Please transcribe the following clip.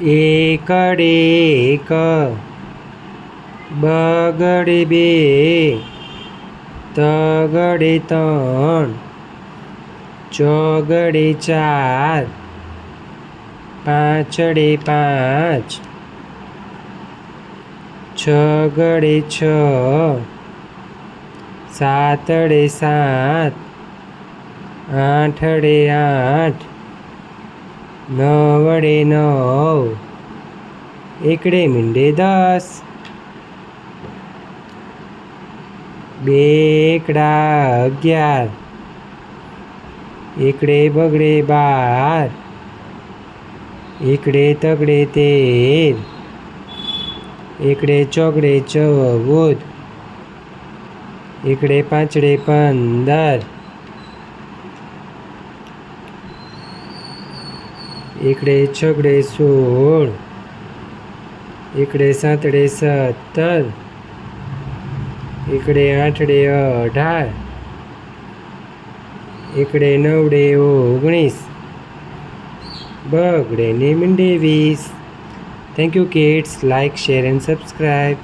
એકડે એક, બગડે બે, તગડે ત્રણ, ચોગડે ચાર, પાંચડે પાંચ, છગડે છ, સાતડે સાત, આઠડે આઠ, નવડે નવ, એકડે મીંડે 10, બે એકડા 11, એકડે બગડે 12, એકડે તગડે 13, એકડે ચોગડે 14, એકડે પાંચડે 15, એકડે છગડે 16, એકડે સાતડે 17, એકડે આઠડે 18, એકડે નવડે 19, બગડે ને મીંડે 20. Thank you kids. Like, share and subscribe.